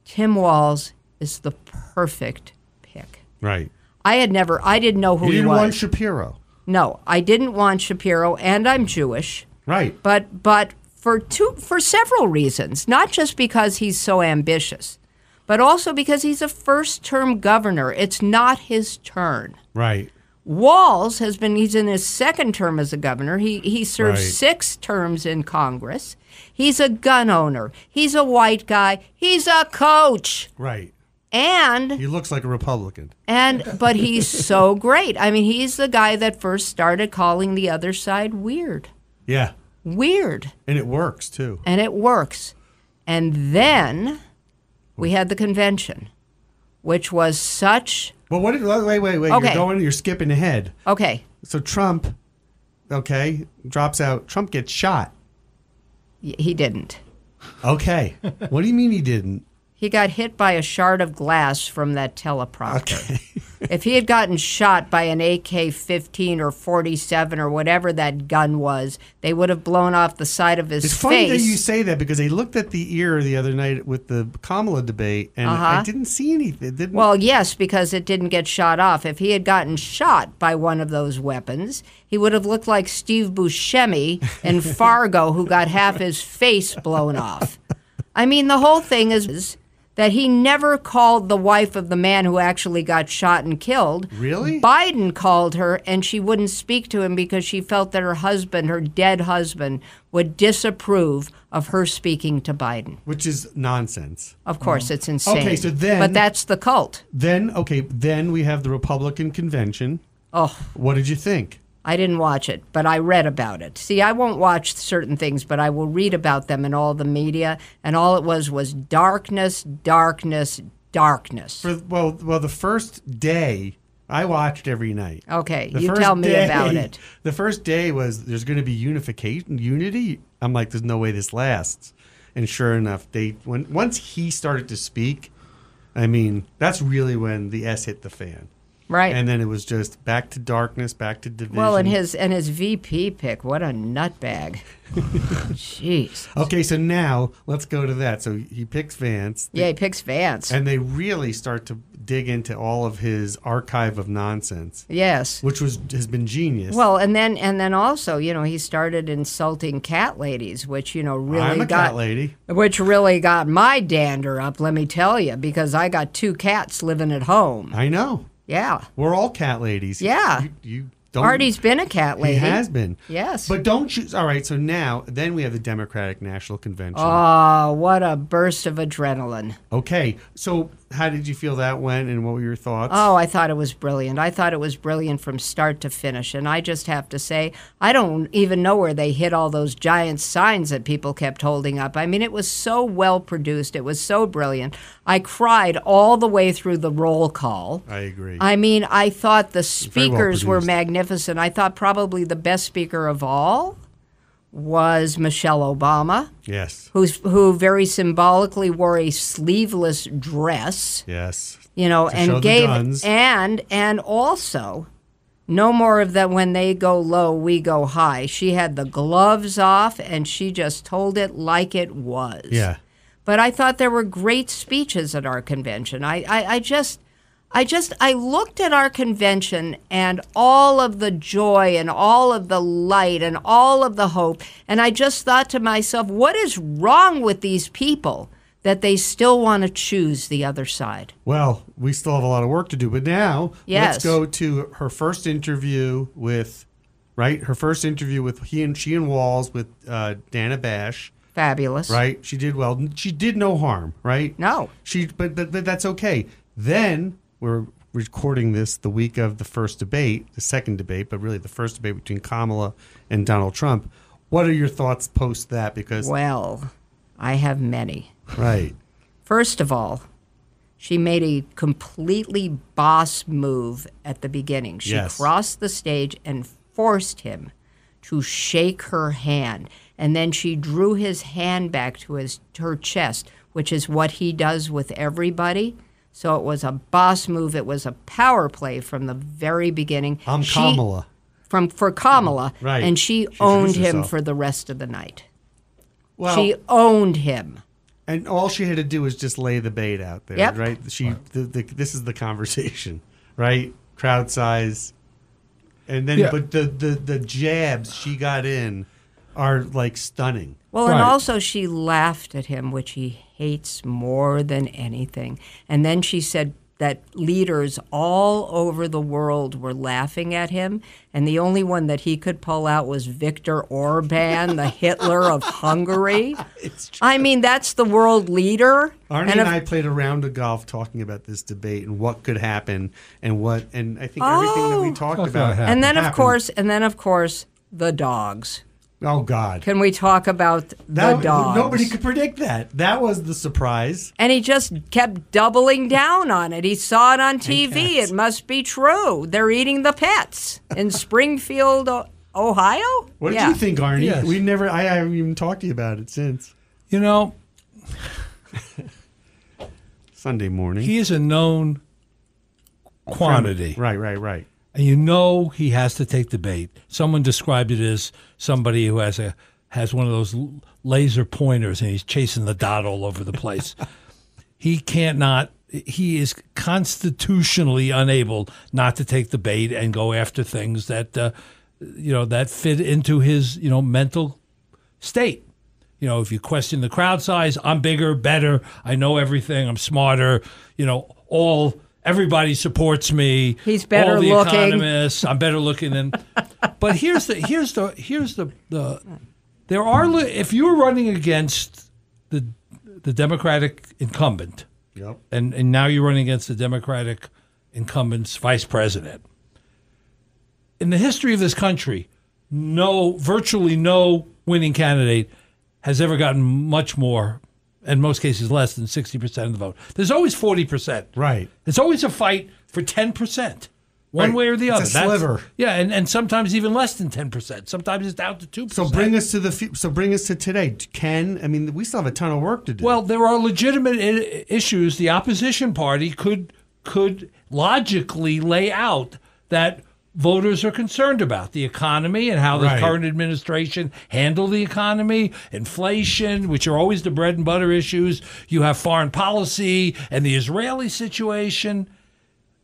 [SPEAKER 3] Tim Walz is the perfect pick.
[SPEAKER 1] Right.
[SPEAKER 3] I didn't know who he was.
[SPEAKER 1] You didn't want Shapiro.
[SPEAKER 3] No, I didn't want Shapiro, and I'm Jewish.
[SPEAKER 1] Right.
[SPEAKER 3] But for several reasons, not just because he's so ambitious, but also because he's a first-term governor. It's not his turn.
[SPEAKER 1] Right.
[SPEAKER 3] Walz he's in his second term as a governor. He served 6 terms in Congress. He's a gun owner. He's a white guy. He's a coach.
[SPEAKER 1] Right.
[SPEAKER 3] And
[SPEAKER 1] he looks like a Republican.
[SPEAKER 3] But he's so great. He's the guy that first started calling the other side weird.
[SPEAKER 1] Yeah.
[SPEAKER 3] Weird.
[SPEAKER 1] And it works, too.
[SPEAKER 3] And it works. And then we had the convention, which was such...
[SPEAKER 1] Well, wait.
[SPEAKER 3] Okay.
[SPEAKER 1] You're skipping ahead.
[SPEAKER 3] Okay.
[SPEAKER 1] So Trump, drops out. Trump gets shot.
[SPEAKER 3] He didn't.
[SPEAKER 1] Okay. What do you mean he didn't?
[SPEAKER 3] He got hit by a shard of glass from that teleprompter.
[SPEAKER 1] Okay.
[SPEAKER 3] If he had gotten shot by an AK-15 or 47 or whatever that gun was, they would have blown off the side of his face.
[SPEAKER 1] It's funny that you say that because I looked at the ear the other night with the Kamala debate, and I didn't see anything.
[SPEAKER 3] Well, yes, because it didn't get shot off. If he had gotten shot by one of those weapons, he would have looked like Steve Buscemi in Fargo, who got half his face blown off. The whole thing is that he never called the wife of the man who actually got shot and killed.
[SPEAKER 1] Really?
[SPEAKER 3] Biden called her, and she wouldn't speak to him because she felt that her dead husband, would disapprove of her speaking to Biden.
[SPEAKER 1] Which is nonsense.
[SPEAKER 3] Of course, it's insane.
[SPEAKER 1] Okay, so then...
[SPEAKER 3] But that's the cult.
[SPEAKER 1] Then we have the Republican convention.
[SPEAKER 3] Oh.
[SPEAKER 1] What did you think?
[SPEAKER 3] I didn't watch it, but I read about it. See, I won't watch certain things, but I will read about them in all the media, and all it was darkness, darkness, darkness.
[SPEAKER 1] Well, the first day, I watched every night.
[SPEAKER 3] Okay, you tell me about it.
[SPEAKER 1] The first day was there's going to be unity. I'm like, there's no way this lasts. And sure enough, once he started to speak, that's really when the S hit the fan.
[SPEAKER 3] Right.
[SPEAKER 1] And then it was just back to darkness, back to division.
[SPEAKER 3] Well, and his VP pick, what a nutbag. Jeez.
[SPEAKER 1] Okay, so now let's go to that. So he picks Vance.
[SPEAKER 3] Yeah, he picks Vance.
[SPEAKER 1] And they really start to dig into all of his archive of nonsense.
[SPEAKER 3] Yes.
[SPEAKER 1] Which has been genius.
[SPEAKER 3] Well, and then also, he started insulting cat ladies, which, really
[SPEAKER 1] I'm a cat lady.
[SPEAKER 3] Which really got my dander up, let me tell you, because I got 2 cats living at home.
[SPEAKER 1] I know.
[SPEAKER 3] Yeah.
[SPEAKER 1] We're all cat ladies.
[SPEAKER 3] Yeah.
[SPEAKER 1] You don't.
[SPEAKER 3] Artie's been a cat lady.
[SPEAKER 1] He has been.
[SPEAKER 3] Yes.
[SPEAKER 1] But don't you. All right. So then we have the Democratic National Convention.
[SPEAKER 3] Oh, what a burst of adrenaline.
[SPEAKER 1] Okay. So how did you feel that went, and what were your thoughts?
[SPEAKER 3] Oh, I thought it was brilliant. I thought it was brilliant from start to finish. And I just have to say, I don't even know where they hid all those giant signs that people kept holding up. It was so well produced. It was so brilliant. I cried all the way through the roll call.
[SPEAKER 1] I agree.
[SPEAKER 3] I thought the speakers were
[SPEAKER 1] produced.
[SPEAKER 3] Magnificent. I thought probably the best speaker of all was Michelle Obama.
[SPEAKER 1] Yes.
[SPEAKER 3] Who very symbolically wore a sleeveless dress.
[SPEAKER 1] Yes.
[SPEAKER 3] And gave guns. And also no more of that when they go low, we go high. She had the gloves off and she just told it like it was.
[SPEAKER 1] Yeah.
[SPEAKER 3] But I thought there were great speeches at our convention. I looked at our convention and all of the joy and all of the light and all of the hope, and I just thought to myself, what is wrong with these people that they still want to choose the other side?
[SPEAKER 1] Well, we still have a lot of work to do, but now let's go to her first interview with, her first interview with she and Walls with Dana Bash.
[SPEAKER 3] Fabulous.
[SPEAKER 1] Right? She did well. She did no harm, right?
[SPEAKER 3] No.
[SPEAKER 1] But that's okay. Then we're recording this the week of the first debate, the second debate, but really the first debate between Kamala and Donald Trump. What are your thoughts post that? Because
[SPEAKER 3] well, I have many.
[SPEAKER 1] Right.
[SPEAKER 3] First of all, she made a completely boss move at the beginning. She crossed the stage and forced him to shake her hand. And then she drew his hand back to her chest, which is what he does with everybody. So it was a boss move. It was a power play from the very beginning.
[SPEAKER 1] Kamala.
[SPEAKER 3] For Kamala.
[SPEAKER 1] Right.
[SPEAKER 3] And she owned him for the rest of the night.
[SPEAKER 1] Well,
[SPEAKER 3] she owned him.
[SPEAKER 1] And all she had to do was just lay the bait out there, right? This is the conversation, right? Crowd size. And then, but the jabs she got in are like stunning.
[SPEAKER 3] Well, and also she laughed at him, which he hates more than anything. And then she said that leaders all over the world were laughing at him, and the only one that he could pull out was Viktor Orban, the Hitler of Hungary. I mean, that's the world leader.
[SPEAKER 1] Arnie and I played a round of golf talking about this debate and what could happen and I think everything that we talked about happened.
[SPEAKER 3] And then of course the dogs.
[SPEAKER 1] Oh, God.
[SPEAKER 3] Can we talk about the dogs?
[SPEAKER 1] Nobody could predict that. That was the surprise.
[SPEAKER 3] And he just kept doubling down on it. He saw it on TV. It must be true. They're eating the pets in Springfield, Ohio?
[SPEAKER 1] What did you think, Arnie? Yes. I haven't even talked to you about it since.
[SPEAKER 2] You know,
[SPEAKER 1] Sunday morning.
[SPEAKER 2] He is a known quantity.
[SPEAKER 1] Right.
[SPEAKER 2] And you know he has to take the bait. Someone described it as somebody who has one of those laser pointers and he's chasing the dot all over the place. He is constitutionally unable not to take the bait and go after things that that fit into his mental state. If you question the crowd size, I'm bigger, better, I know everything, I'm smarter, everybody supports me.
[SPEAKER 3] He's better
[SPEAKER 2] all the
[SPEAKER 3] looking.
[SPEAKER 2] Economists, I'm better looking than. But here's the there are, if you're running against the Democratic incumbent, and now you're running against the Democratic incumbent's vice president. In the history of this country, virtually no winning candidate has ever gotten much more, in most cases less than 60% of the vote. There's always 40%.
[SPEAKER 1] Right.
[SPEAKER 2] There's always a fight for 10%, one way or the other.
[SPEAKER 1] It's a sliver.
[SPEAKER 2] And sometimes even less than 10%. Sometimes it's down to 2%.
[SPEAKER 1] So bring us to today. We still have a ton of work to do.
[SPEAKER 2] Well, there are legitimate issues the opposition party could logically lay out that voters are concerned about: the economy and how the current administration handled the economy, inflation, which are always the bread and butter issues. You have foreign policy and the Israeli situation.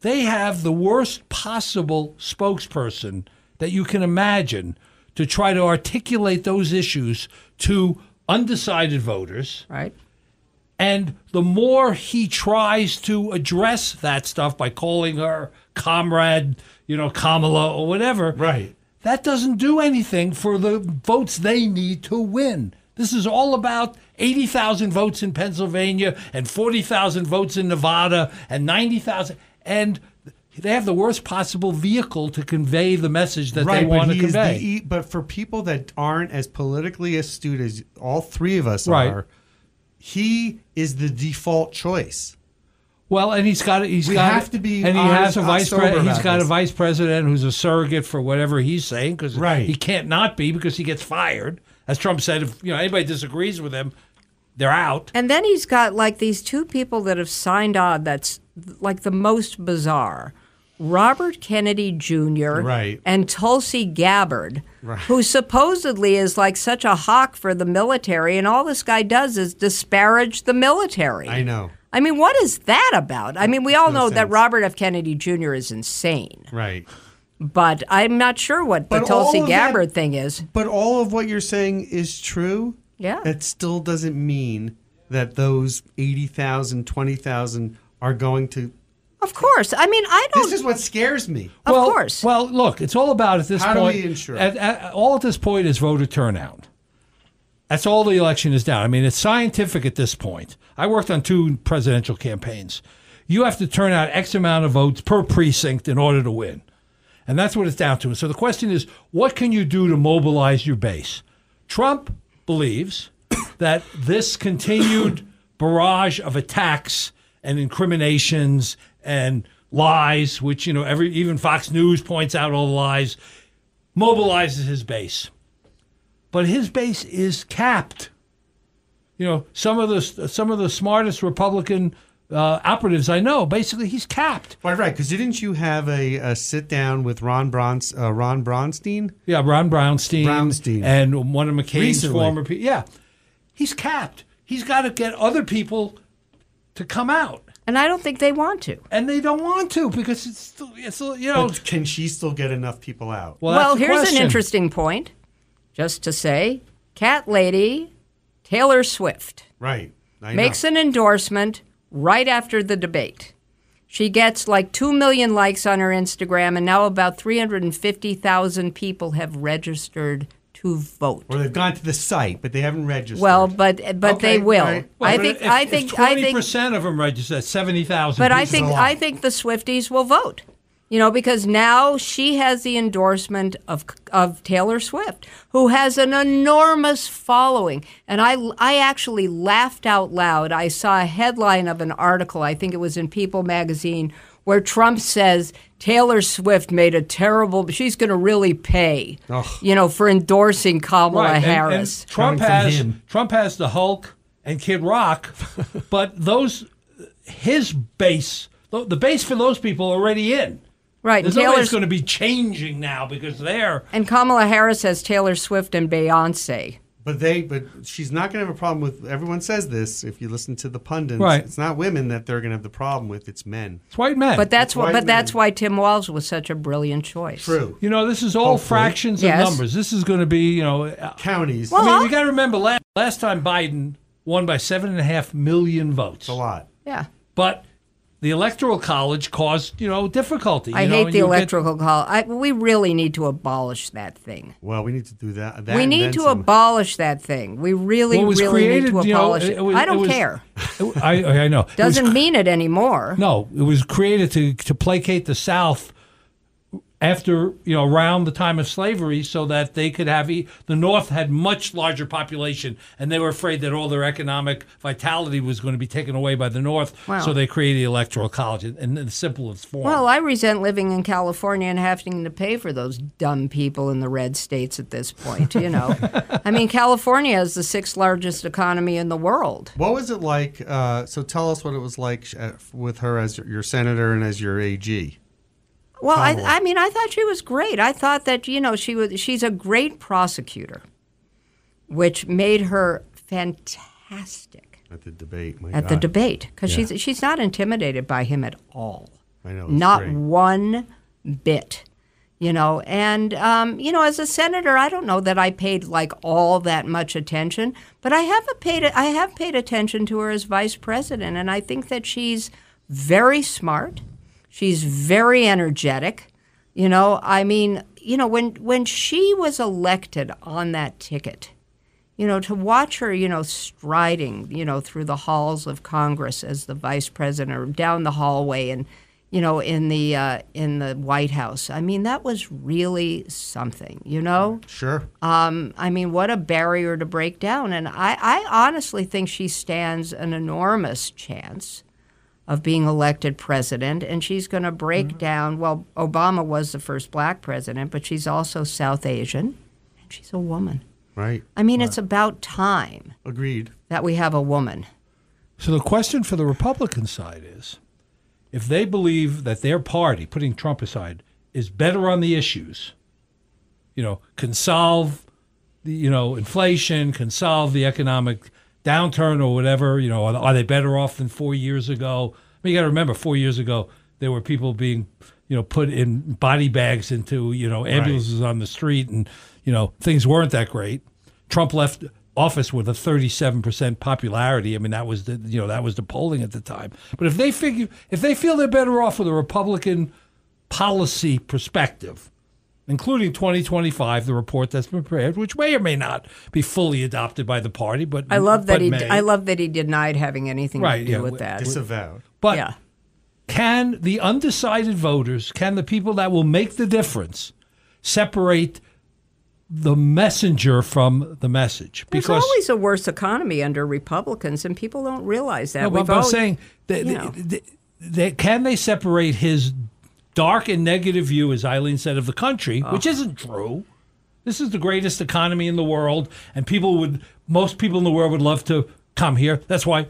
[SPEAKER 2] They have the worst possible spokesperson that you can imagine to try to articulate those issues to undecided voters.
[SPEAKER 3] Right.
[SPEAKER 2] And the more he tries to address that stuff by calling her comrade, Kamala or whatever, that doesn't do anything for the votes they need to win. This is all about 80,000 votes in Pennsylvania and 40,000 votes in Nevada and 90,000. And they have the worst possible vehicle to convey the message that they want to convey.
[SPEAKER 1] But for people that aren't as politically astute as all three of us are, he is the default choice.
[SPEAKER 2] Well, and he's got a vice president who's a surrogate for whatever he's saying, because he can't not be, because he gets fired. As Trump said, if anybody disagrees with him, they're out.
[SPEAKER 3] And then he's got like these two people that have signed on. That's like the most bizarre. Robert Kennedy Jr.
[SPEAKER 1] Right.
[SPEAKER 3] and Tulsi Gabbard,
[SPEAKER 1] Right.
[SPEAKER 3] who supposedly is like such a hawk for the military, and all this guy does is disparage the military.
[SPEAKER 1] I know.
[SPEAKER 3] I mean, what is that about? I mean, we all know that
[SPEAKER 1] sense.
[SPEAKER 3] Robert F. Kennedy Jr. is insane,
[SPEAKER 1] Right.
[SPEAKER 3] but I'm not sure what the
[SPEAKER 1] But
[SPEAKER 3] Tulsi
[SPEAKER 1] all of
[SPEAKER 3] Gabbard
[SPEAKER 1] that-
[SPEAKER 3] thing is.
[SPEAKER 1] But all of what you're saying is true.
[SPEAKER 3] Yeah.
[SPEAKER 1] That still doesn't mean that those 80,000, 20,000 are going to.
[SPEAKER 3] Of course. I mean, I don't.
[SPEAKER 1] This is what scares me.
[SPEAKER 3] Of course.
[SPEAKER 2] Well, look, it's all about at this
[SPEAKER 1] How do
[SPEAKER 2] point.
[SPEAKER 1] we ensure?
[SPEAKER 2] All at this point is voter turnout. That's all the election is down. I mean, it's scientific at this point. I worked on 2 presidential campaigns. You have to turn out X amount of votes per precinct in order to win. And that's what it's down to. So the question is, what can you do to mobilize your base? Trump believes that this continued barrage of attacks and incriminations and lies, which, even Fox News points out all the lies, mobilizes his base. But his base is capped. Some of the smartest Republican operatives I know, basically he's capped.
[SPEAKER 1] Right, because didn't you have a sit down with Ron Braunstein?
[SPEAKER 2] Yeah, Ron Brownstein.
[SPEAKER 1] Brownstein.
[SPEAKER 2] And one of McCain's
[SPEAKER 1] Recently.
[SPEAKER 2] former people. Yeah, he's capped. He's got to get other people to come out.
[SPEAKER 3] And I don't think they want to.
[SPEAKER 2] And they don't want to because it's
[SPEAKER 1] But can she still get enough people out?
[SPEAKER 2] Well,
[SPEAKER 3] Well,
[SPEAKER 2] that's the
[SPEAKER 3] here's
[SPEAKER 2] question.
[SPEAKER 3] an interesting point. Just to say, cat lady Taylor Swift
[SPEAKER 1] Right. I know.
[SPEAKER 3] makes an endorsement right after the debate. She gets like 2 million likes on her Instagram, and now about 350,000 people have registered to vote.
[SPEAKER 1] Or they've gone to the site, but they haven't registered.
[SPEAKER 3] Well, but
[SPEAKER 1] Okay,
[SPEAKER 3] they will.
[SPEAKER 1] right.
[SPEAKER 3] I
[SPEAKER 2] Well,
[SPEAKER 3] think
[SPEAKER 2] but
[SPEAKER 3] I think
[SPEAKER 2] 20% of them register, that's 70,000.
[SPEAKER 3] But
[SPEAKER 2] people.
[SPEAKER 3] I think the Swifties will vote. Because now she has the endorsement of Taylor Swift, who has an enormous following. And I actually laughed out loud. I saw a headline of an article, I think it was in People magazine, where Trump says Taylor Swift made a terrible, she's going to really pay, for endorsing Kamala
[SPEAKER 2] Right,
[SPEAKER 3] Harris.
[SPEAKER 2] and Trump
[SPEAKER 1] Coming from
[SPEAKER 2] Trump has the Hulk and Kid Rock, but his base, the base for those people are already in.
[SPEAKER 3] Right,
[SPEAKER 2] There's
[SPEAKER 3] and
[SPEAKER 2] nobody's going to be changing now because they're.
[SPEAKER 3] And Kamala Harris has Taylor Swift and Beyonce.
[SPEAKER 1] But she's not going to have a problem with. Everyone says this. If you listen to the pundits,
[SPEAKER 2] Right.
[SPEAKER 1] It's not women that they're going to have the problem with. It's men.
[SPEAKER 2] It's white men.
[SPEAKER 3] But that's
[SPEAKER 1] white men.
[SPEAKER 3] that's why Tim Walz was such a brilliant choice.
[SPEAKER 1] True.
[SPEAKER 2] this is all
[SPEAKER 1] Hopefully.
[SPEAKER 2] fractions
[SPEAKER 3] Yes.
[SPEAKER 2] of numbers. This is going to be,
[SPEAKER 1] Counties.
[SPEAKER 3] Well,
[SPEAKER 2] we got to remember last time Biden won by 7.5 million votes.
[SPEAKER 1] a lot.
[SPEAKER 3] Yeah.
[SPEAKER 2] But the Electoral College caused, difficulty.
[SPEAKER 3] I hate the electrical college. We really need to abolish that thing.
[SPEAKER 1] Well, we need to do that.
[SPEAKER 3] We need to abolish that thing. We really,
[SPEAKER 2] Well, it was
[SPEAKER 3] really
[SPEAKER 2] created,
[SPEAKER 3] need to abolish it.
[SPEAKER 2] I
[SPEAKER 3] I don't care.
[SPEAKER 2] I know.
[SPEAKER 3] Doesn't mean it anymore.
[SPEAKER 2] No, it was created to placate the South after, around the time of slavery so that they could have, the North had much larger population and they were afraid that all their economic vitality was going to be taken away by the North.
[SPEAKER 3] Wow.
[SPEAKER 2] So they created the Electoral College in the simplest form.
[SPEAKER 3] Well, I resent living in California and having to pay for those dumb people in the red states at this point, I mean, California is the 6th largest economy in the world.
[SPEAKER 1] What was it like? So tell us what it was like with her as your senator and as your AG.
[SPEAKER 3] Well,
[SPEAKER 1] Kamala.
[SPEAKER 3] I thought she was great. I thought that, she's a great prosecutor, which made her fantastic
[SPEAKER 1] At the debate.
[SPEAKER 3] at the debate because
[SPEAKER 1] Yeah.
[SPEAKER 3] she's not intimidated by him at all.
[SPEAKER 1] I know. It's
[SPEAKER 3] Not
[SPEAKER 1] great.
[SPEAKER 3] one bit. And as a senator, I don't know that I paid like all that much attention, but I have paid attention to her as vice president, and I think that she's very smart. She's very energetic. When she was elected on that ticket, to watch her, striding, through the halls of Congress as the vice president or down the hallway and, in the White House. That was really something,
[SPEAKER 1] Sure.
[SPEAKER 3] what a barrier to break down. And I honestly think she stands an enormous chance of being elected president, and she's going to break down. Well, Obama was the first black president, but she's also South Asian, and she's a woman.
[SPEAKER 1] Right.
[SPEAKER 3] It's about time
[SPEAKER 1] Agreed.
[SPEAKER 3] that we have a woman.
[SPEAKER 2] So the question for the Republican side is if they believe that their party, putting Trump aside, is better on the issues, can solve the, inflation, can solve the economic downturn or whatever, are they better off than 4 years ago? I mean, you got to remember, 4 years ago, there were people being, put in body bags into, ambulances on the street, and, things weren't that great. Trump left office with a 37% popularity. I mean, that was the polling at the time. But if they feel they're better off with a Republican policy perspective, including 2025, the report that's been prepared, which may or may not be fully adopted by the party, but
[SPEAKER 3] I love that
[SPEAKER 2] I
[SPEAKER 3] love that he denied having anything to do with that.
[SPEAKER 1] Disavowed.
[SPEAKER 2] But can the undecided voters, can the people that will make the difference, separate the messenger from the message?
[SPEAKER 3] There's always a worse economy under Republicans, and people don't realize that.
[SPEAKER 2] No, but I'm saying, can they separate his dark and negative view, as Eileen said, of the country, which isn't true? This is the greatest economy in the world, and most people in the world would love to come here. That's why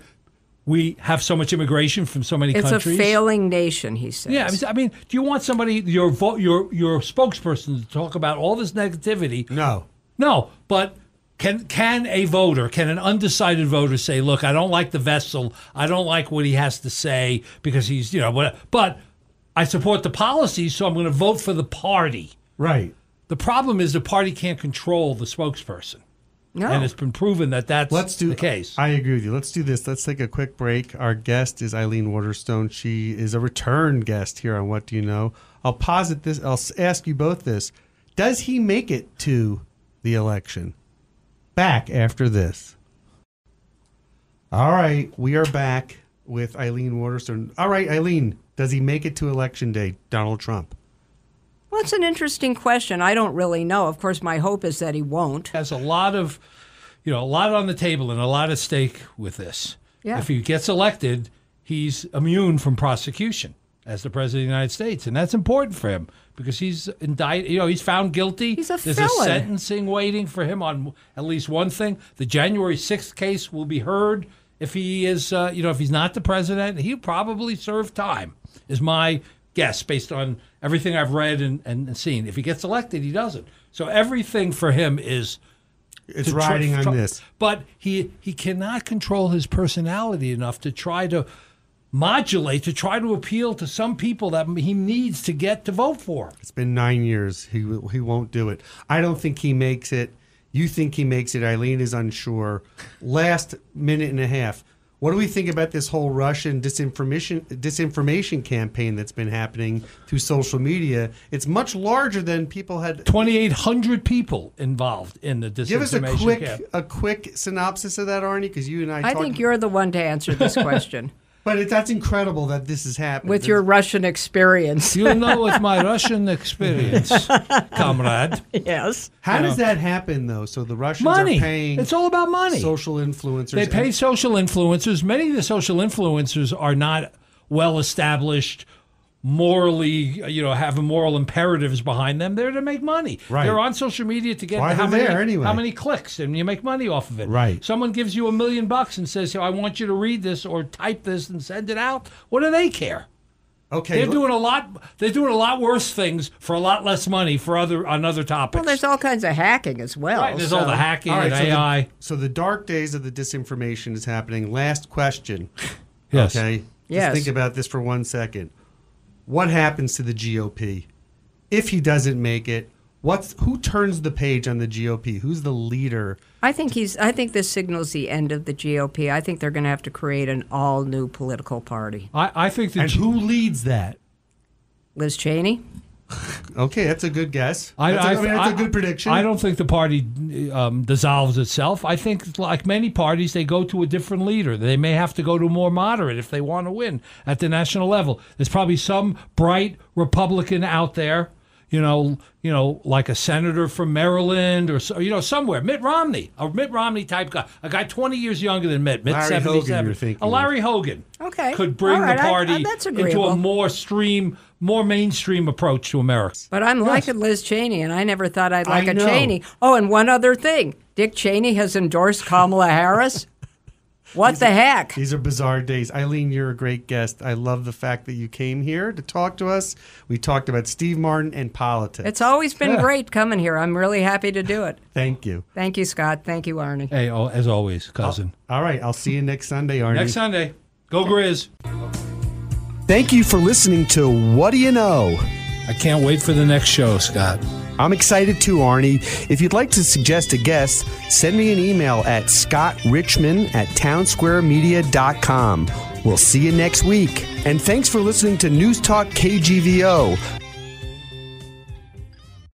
[SPEAKER 2] we have so much immigration from so many countries.
[SPEAKER 3] It's a failing nation, he says.
[SPEAKER 2] Yeah, I mean, do you want somebody, your spokesperson, to talk about all this negativity? No, but can an undecided voter say, look, I don't like the vessel, I don't like what he has to say because he's, but I support the policy, so I'm going to vote for the party.
[SPEAKER 1] Right.
[SPEAKER 2] The problem is the party can't control the spokesperson.
[SPEAKER 3] No.
[SPEAKER 2] And it's been proven that that's the case.
[SPEAKER 1] I agree with you. Let's do this. Let's take a quick break. Our guest is Ilene Waterstone. She is a return guest here on What Do You Know? I'll posit this. I'll ask you both this. Does he make it to the election? Back after this. All right. We are back with Ilene Waterstone. All right, Ilene, does he make it to Election Day, Donald Trump?
[SPEAKER 3] Well, it's an interesting question. I don't really know. Of course, my hope is that he won't.
[SPEAKER 2] Has a lot on the table and a lot at stake with this.
[SPEAKER 3] Yeah.
[SPEAKER 2] If he gets elected, he's immune from prosecution as the president of the United States, and that's important for him because he's indicted. He's found guilty.
[SPEAKER 3] He's a
[SPEAKER 2] There's
[SPEAKER 3] felon.
[SPEAKER 2] a sentencing waiting for him on at least one thing. The January 6th case will be heard. If he is, if he's not the president, he'll probably serve time. Is my guess based on everything I've read and seen. If he gets elected, he doesn't. So everything for him is
[SPEAKER 1] it's riding on this.
[SPEAKER 2] But he cannot control his personality enough to try to modulate, to try to appeal to some people that he needs to get to vote for.
[SPEAKER 1] It's been 9 years. He won't do it. I don't think he makes it. You think he makes it. Eileen is unsure. Last minute and a half. What do we think about this whole Russian disinformation campaign that's been happening through social media? It's much larger than people had.
[SPEAKER 2] 2,800 people involved in the disinformation.
[SPEAKER 1] Give us a quick synopsis of that, Arnie, because you and I
[SPEAKER 3] think you're the one to answer this question.
[SPEAKER 1] But that's incredible that this has happened.
[SPEAKER 3] With your Russian experience.
[SPEAKER 2] You know it's my Russian experience, comrade.
[SPEAKER 3] Yes.
[SPEAKER 1] How does that happen, though? So the Russians
[SPEAKER 2] money.
[SPEAKER 1] Are paying...
[SPEAKER 2] It's all about money.
[SPEAKER 1] Social influencers.
[SPEAKER 2] They pay social influencers. Many of the social influencers are not well-established, morally, have moral imperatives behind them. They're to make money.
[SPEAKER 1] Right.
[SPEAKER 2] They're on social media to get
[SPEAKER 1] how
[SPEAKER 2] many clicks, and you make money off of it.
[SPEAKER 1] Right.
[SPEAKER 2] Someone gives you $1 million and says, I want you to read this or type this and send it out. What do they care?
[SPEAKER 1] Okay.
[SPEAKER 2] They're doing a lot worse things for a lot less money on other topics.
[SPEAKER 3] Well, there's all kinds of hacking as well.
[SPEAKER 2] Right, there's all the hacking and AI.
[SPEAKER 1] So the dark days of the disinformation is happening. Last question.
[SPEAKER 2] Yes.
[SPEAKER 1] Okay?
[SPEAKER 3] Yes.
[SPEAKER 1] Just think about this for 1 second. What happens to the GOP if he doesn't make it? Who turns the page on the GOP? Who's the leader?
[SPEAKER 3] I think this signals the end of the GOP. I think they're going to have to create an all new political party.
[SPEAKER 2] I think
[SPEAKER 1] and who leads that?
[SPEAKER 3] Liz Cheney.
[SPEAKER 1] Okay, that's a good guess. That's a good prediction.
[SPEAKER 2] I don't think the party dissolves itself. I think, like many parties, they go to a different leader. They may have to go to more moderate if they want to win at the national level. There's probably some bright Republican out there, like a senator from Maryland or somewhere. Mitt Romney, a Mitt Romney type guy, a guy 20 years younger than Mitt. Mitt
[SPEAKER 1] Larry
[SPEAKER 2] 77.
[SPEAKER 1] Hogan, you're thinking.
[SPEAKER 2] A Larry Hogan.
[SPEAKER 3] Okay.
[SPEAKER 2] Could bring
[SPEAKER 3] all right,
[SPEAKER 2] the party
[SPEAKER 3] that's
[SPEAKER 2] into
[SPEAKER 3] agreeable.
[SPEAKER 2] a more mainstream approach to America.
[SPEAKER 3] But I'm liking Liz Cheney, and I never thought I'd like a Cheney. Oh, and one other thing. Dick Cheney has endorsed Kamala Harris. What the heck?
[SPEAKER 1] These are bizarre days. Eileen, you're a great guest. I love the fact that you came here to talk to us. We talked about Steve Martin and politics.
[SPEAKER 3] It's always been great coming here. I'm really happy to do it.
[SPEAKER 1] Thank you.
[SPEAKER 3] Thank you, Scott. Thank you, Arnie.
[SPEAKER 2] Hey, as always, cousin.
[SPEAKER 1] All right. I'll see you next Sunday, Arnie.
[SPEAKER 2] Next Sunday. Go Grizz.
[SPEAKER 1] Thank you for listening to What Do You Know?
[SPEAKER 2] I can't wait for the next show, Scott.
[SPEAKER 1] I'm excited too, Arnie. If you'd like to suggest a guest, send me an email at scottrichmond@townsquaremedia.com. We'll see you next week. And thanks for listening to Newstalk KGVO,